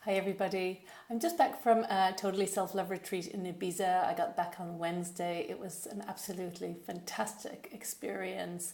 Hi everybody. I'm just back from a totally self-love retreat in Ibiza. I got back on Wednesday. It was an absolutely fantastic experience.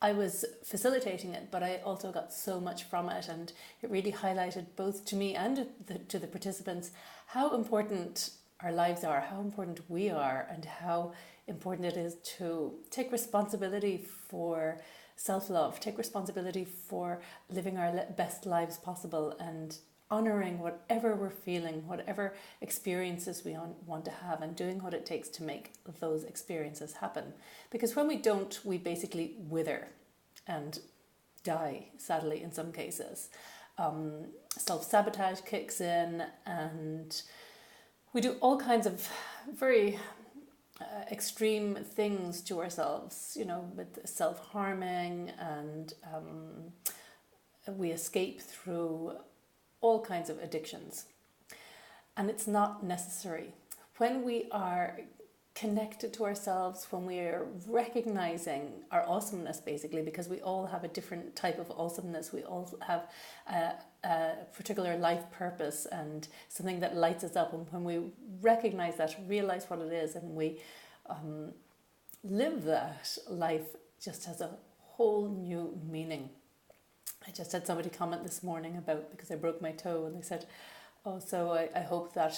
I was facilitating it, but I also got so much from it, and it really highlighted both to me and to the participants how important our lives are, how important we are, and how important it is to take responsibility for self-love, take responsibility for living our best lives possible, and honoring whatever we're feeling, whatever experiences we want to have, and doing what it takes to make those experiences happen. Because when we don't, we basically wither and die, sadly, in some cases. Self-sabotage kicks in, and we do all kinds of very extreme things to ourselves, with self-harming, and we escape through all kinds of addictions. And it's not necessary. When we are connected to ourselves, when we are recognizing our awesomeness, basically, because we all have a different type of awesomeness, we all have a particular life purpose and something that lights us up. And when we recognize that, realize what it is, and we live that, life just has a whole new meaning. I just had somebody comment this morning about, because I broke my toe, and they said, "Oh, so I hope that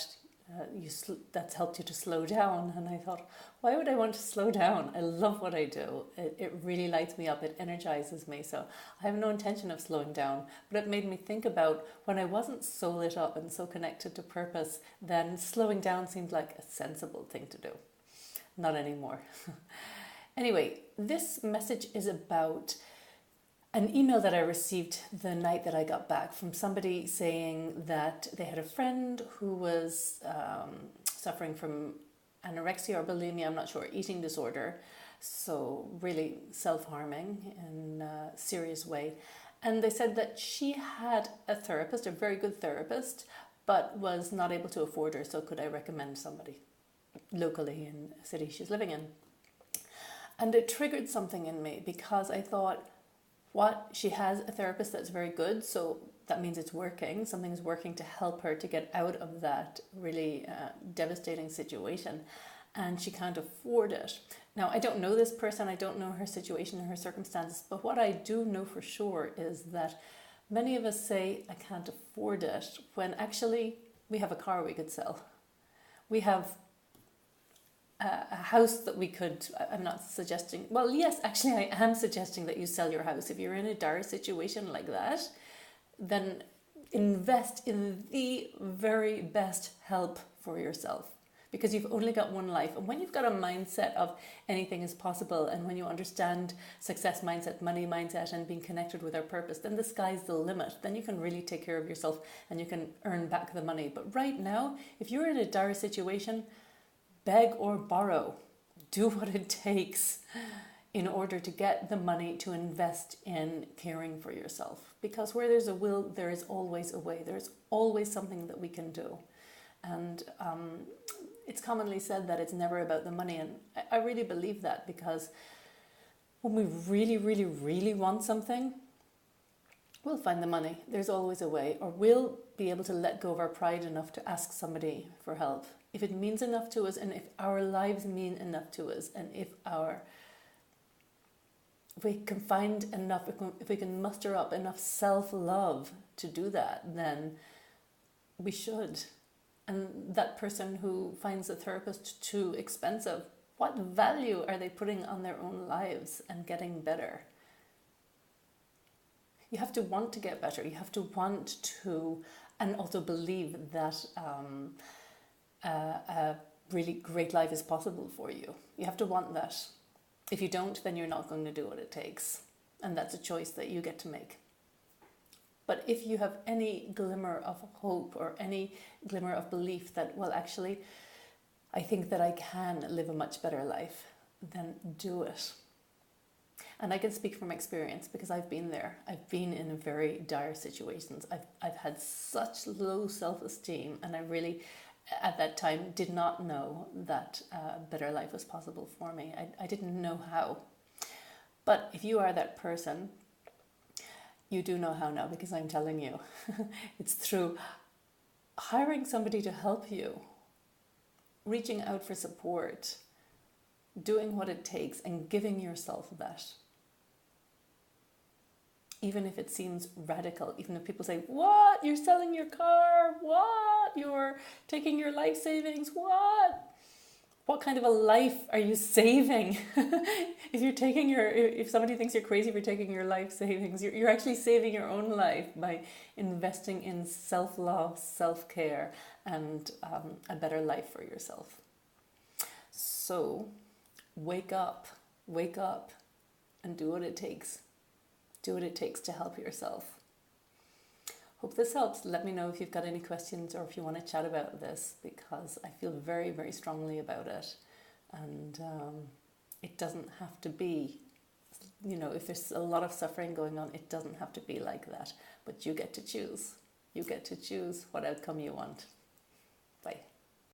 that's helped you to slow down." And I thought, why would I want to slow down? I love what I do. It really lights me up. It energizes me. So I have no intention of slowing down. But it made me think about when I wasn't so lit up and so connected to purpose, then slowing down seemed like a sensible thing to do. Not anymore. Anyway, this message is about an email that I received the night that I got back from somebody saying that they had a friend who was suffering from anorexia or bulimia, I'm not sure, eating disorder, so really self-harming in a serious way. And they said that she had a therapist, a very good therapist, but was not able to afford her, so could I recommend somebody locally in the city she's living in? And it triggered something in me, because I thought, she has a therapist that's very good, so that means it's working. Something's working to help her to get out of that really devastating situation, and she can't afford it. Now, I don't know this person, I don't know her situation or her circumstances, but what I do know for sure is that many of us say, I can't afford it, when actually we have a car we could sell. We have a house that we could, I'm not suggesting, well, yes, actually I am suggesting that you sell your house. If you're in a dire situation like that, then invest in the very best help for yourself, because you've only got one life. And when you've got a mindset of anything is possible, and when you understand success mindset, money mindset, and being connected with our purpose, then the sky's the limit. Then you can really take care of yourself and you can earn back the money. But right now, if you're in a dire situation, beg or borrow. Do what it takes in order to get the money to invest in caring for yourself. Because where there's a will, there is always a way. There's always something that we can do. And it's commonly said that it's never about the money. And I really believe that, because when we really, really, really want something, we'll find the money. There's always a way. Or we'll be able to let go of our pride enough to ask somebody for help. If it means enough to us, and if our lives mean enough to us, and if we can find enough, if we can muster up enough self-love to do that, then we should. And that person who finds a therapist too expensive, what value are they putting on their own lives and getting better? You have to want to get better. You have to want to, and also believe that a really great life is possible for you. You have to want that. If you don't, then you're not going to do what it takes. And that's a choice that you get to make. But if you have any glimmer of hope or any glimmer of belief that, well, actually, I think that I can live a much better life, then do it. And I can speak from experience, because I've been there. I've been in very dire situations. I've had such low self-esteem, and I really, at that time, did not know that a better life was possible for me. I didn't know how. But if you are that person, you do know how now, because I'm telling you. It's through hiring somebody to help you, reaching out for support, doing what it takes and giving yourself that. Even if it seems radical, even if people say, what? You're selling your car? What? You're taking your life savings? What? What kind of a life are you saving? If somebody thinks you're crazy for taking your life savings, you're actually saving your own life by investing in self-love, self-care, and a better life for yourself. So wake up, and do what it takes. Do what it takes to help yourself. Hope this helps. Let me know if you've got any questions or if you want to chat about this, because I feel very, very strongly about it. And it doesn't have to be, if there's a lot of suffering going on, it doesn't have to be like that. But you get to choose. You get to choose what outcome you want.